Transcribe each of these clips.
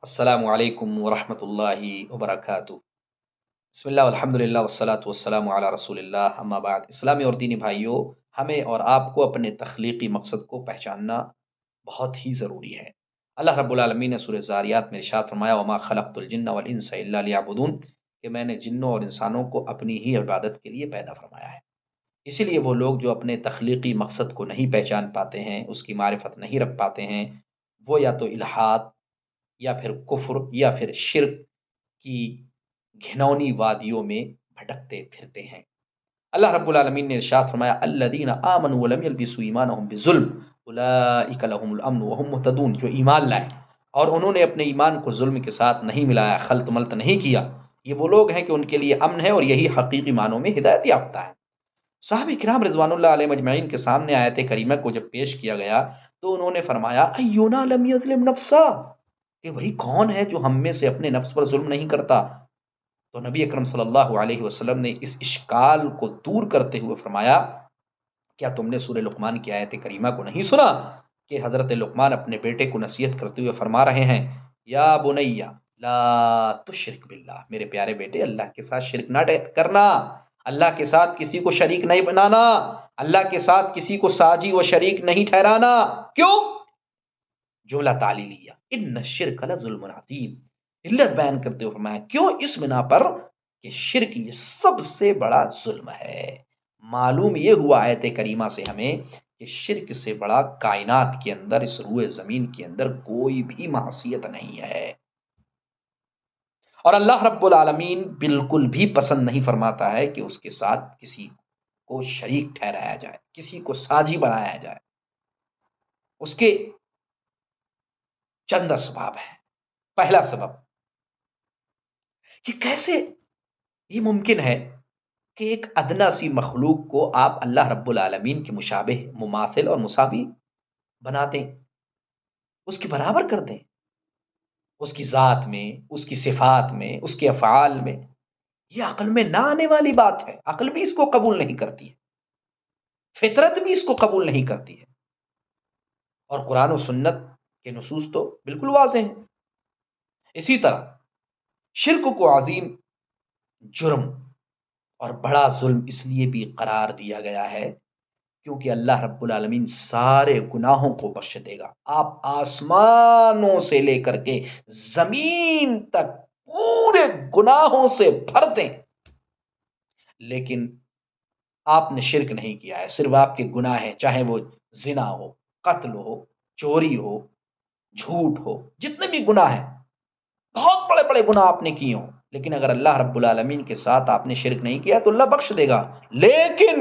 السلام علیکم ورحمۃ اللہ وبرکاتہ۔ بسم اللہ الحمد للہ والصلاة والسلام علی رسول اللہ، اما بعد۔ اسلامی اور دینی بھائیوں، ہمیں اور آپ کو اپنے تخلیقی مقصد کو پہچاننا بہت ہی ضروری ہے۔ اللہ رب العالمین نے سورہ زاریات میں ارشاد فرمایا وما خلقت الجن والانس الا لیعبدون، کہ میں نے جنوں اور انسانوں کو اپنی ہی عبادت کے لیے پیدا فرمایا ہے۔ اسی لیے وہ لوگ جو اپنے تخلیقی مقصد کو نہیں پہچان پاتے ہیں، اس کی معرفت نہیں رکھ پاتے ہیں، وہ یا تو الحاد یا پھر کفر یا پھر شرک کی گھنونی وادیوں میں بھٹکتے پھرتے ہیں۔ اللہ رب العالمین نے ارشاد فرمایا الذین آمنوا ولم یلبسوا ایمانهم بظلم اولئک لهم الامن وهم مهتدون، جو ایمان لائے اور انہوں نے اپنے ایمان کو ظلم کے ساتھ نہیں ملایا، خلط ملط نہیں کیا، یہ وہ لوگ ہیں کہ ان کے لیے امن ہے اور یہی حقیقی معنوں میں ہدایت یافتہ ہے۔ صحابہ کرام رضوان اللہ علیہ مجمعین کے سامنے آیت کریمہ کو جب پیش کیا گیا تو انہوں نے فرمایا ایونا لم یظلم نفسا، کہ وہی کون ہے جو ہم میں سے اپنے نفس پر ظلم نہیں کرتا۔ تو نبی اکرم صلی اللہ علیہ وسلم نے اس اشکال کو دور کرتے ہوئے فرمایا کیا تم نے سورہ لقمان کی آیت کریمہ کو نہیں سنا کہ حضرت لقمان اپنے بیٹے کو نصیحت کرتے ہوئے فرما رہے ہیں یا بنیا لا تشرک باللہ، میرے پیارے بیٹے اللہ کے ساتھ شرک نہ کرنا، اللہ کے ساتھ کسی کو شریک نہیں بنانا، اللہ کے ساتھ کسی کو ساجی و شریک نہیں ٹھہرانا۔ کیوں؟ جملہ تعلیلیہ، ان الشرک لظلم عظیم، علت بیان کرتے ہوئے فرمایا کیوں؟ اس بنا پر کہ شرک یہ سب سے بڑا ظلم ہے۔ معلوم یہ ہوا آیت کریمہ سے ہمیں کہ شرک سے بڑا کائنات کے اندر، اس روئے زمین کے اندر کوئی بھی معصیت نہیں ہے، اور اللہ رب العالمین بالکل بھی پسند نہیں فرماتا ہے کہ اس کے ساتھ کسی کو شریک ٹھہرایا جائے، کسی کو ساجی بنایا جائے۔ اس کے چند اسباب ہیں۔ پہلا سبب کہ کیسے یہ ممکن ہے کہ ایک ادنا سی مخلوق کو آپ اللہ رب العالمین کے مشابہ، مماثل اور مساوی بنا دیں، اس کے برابر کر دیں، اس کی ذات میں، اس کی صفات میں، اس کے افعال میں۔ یہ عقل میں نہ آنے والی بات ہے، عقل بھی اس کو قبول نہیں کرتی ہے، فطرت بھی اس کو قبول نہیں کرتی ہے، اور قرآن و سنت کے نصوص تو بالکل واضح ہیں۔ اسی طرح شرک کو عظیم جرم اور بڑا ظلم اس لیے بھی قرار دیا گیا ہے کیونکہ اللہ رب العالمین سارے گناہوں کو بخش دے گا۔ آپ آسمانوں سے لے کر کے زمین تک پورے گناہوں سے بھر دیں، لیکن آپ نے شرک نہیں کیا ہے، صرف آپ کے گناہ ہیں، چاہے وہ زنا ہو، قتل ہو، چوری ہو، جھوٹ ہو، جتنے بھی گناہ ہیں، بہت بڑے بڑے گناہ آپ نے کیے ہوں، لیکن اگر اللہ رب العالمین کے ساتھ آپ نے شرک نہیں کیا تو اللہ بخش دے گا۔ لیکن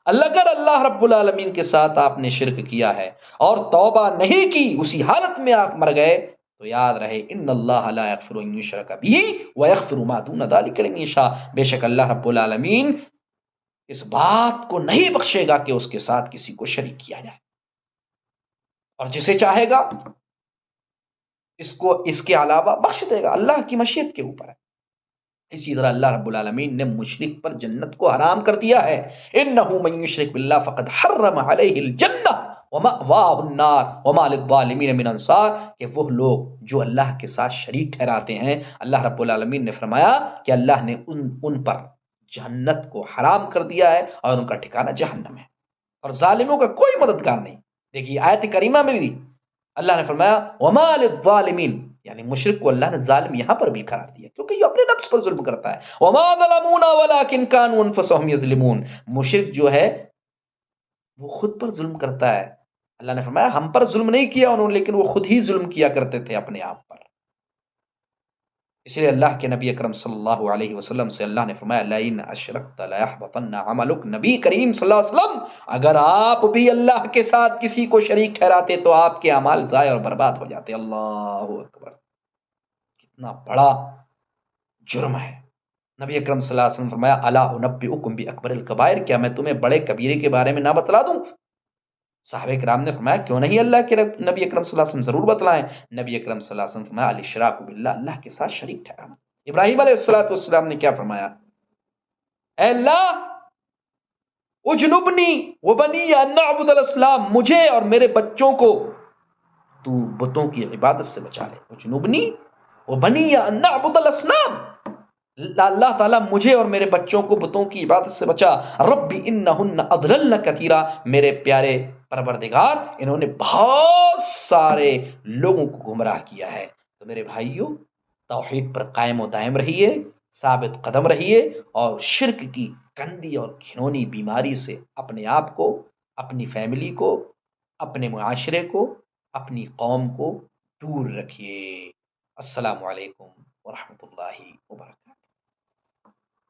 اگر اللہ رب العالمین کے ساتھ آپ نے شرک کیا ہے اور توبہ نہیں کی، اسی حالت میں آپ مر گئے، تو یاد رہے ان اللہ لا یغفر ان یشرک بہ ویغفر ما دون ذلک لمن یشاء، بے شک اللہ رب العالمین اس بات کو نہیں بخشے گا کہ اس کے ساتھ کسی کو شریک کیا جائے، اور جسے چاہے گا اس کو اس کے علاوہ بخش دے گا، اللہ کی مشیت کے اوپر ہے۔ اسی طرح اللہ رب العالمین نے مشرک پر جنت کو حرام کر دیا ہے، انہ من یشرک باللہ فقد حرم علیہ الجنہ ومأواہ النار وما للظالمین من انصار، کہ وہ لوگ جو اللہ کے ساتھ شریک ٹھہراتے ہیں، اللہ رب العالمین نے فرمایا کہ اللہ نے ان پر جنت کو حرام کر دیا ہے اور ان کا ٹھکانہ جہنم ہے، اور ظالموں کا کوئی مددگار نہیں۔ دیکھیے آیت کریمہ میں بھی اللہ نے فرمایا وما للظالمین، یعنی مشرک کو اللہ نے ظالم یہاں پر بھی قرار دیا کیونکہ یہ اپنے نفس پر ظلم کرتا ہے۔ وما ظلمونا ولکن كانوا انفسهم یظلمون، مشرک جو ہے وہ خود پر ظلم کرتا ہے۔ اللہ نے فرمایا ہم پر ظلم نہیں کیا انہوں نے، لیکن وہ خود ہی ظلم کیا کرتے تھے اپنے آپ پر۔ اس لیے اللہ کے نبی اکرم صلی اللہ علیہ وسلم سے اللہ نے فرمایا لئن اشرکت لیحبطن عملک، نبی کریم صلی اللہ علیہ وسلم اگر آپ بھی اللہ کے ساتھ کسی کو شریک ٹھہراتے تو آپ کے اعمال ضائع اور برباد ہو جاتے۔ اللہ اکبر، کتنا بڑا جرم ہے۔ نبی اکرم صلی اللہ علیہ وسلم فرمایا الا انبئکم باکبر الکبائر، کیا میں تمہیں بڑے کبیرے کے بارے میں نہ بتلا دوں؟ صحابہ کرام نے فرمایا کیوں نہیں اللہ کے نبی اکرم صلی اللہ علیہ وسلم، ضرور بتلائیں۔ نبی اکرم صلی اللہ علیہ وسلم فرمایا الاشراک باللہ، اللہ کے ساتھ شریک ٹھہرانا۔ ابراہیم علیہ السلام نے کیا فرمایا؟ اے اللہ اجنبنی وبنی ان نعبد الاسلام، مجھے اور میرے بچوں کو تو بتوں کی عبادت سے بچا لے. وجنوبنی وبنی ان نعبد الاسنام، اللہ تعالیٰ مجھے اور میرے بچوں کو بتوں کی عبادت سے بچا. رب انہن اضللن کثیرا، میرے پیارے پروردگار انہوں نے بہت سارے لوگوں کو گمراہ کیا ہے. تو میرے بھائیوں، توحید پر قائم و دائم رہیے، ثابت قدم رہیے، اور شرک کی گندی اور گھنونی بیماری سے اپنے آپ کو، اپنی فیملی کو، اپنے معاشرے کو، اپنی قوم کو دور رکھیے. السلام علیکم ورحمۃ اللہ وبرکاتہ.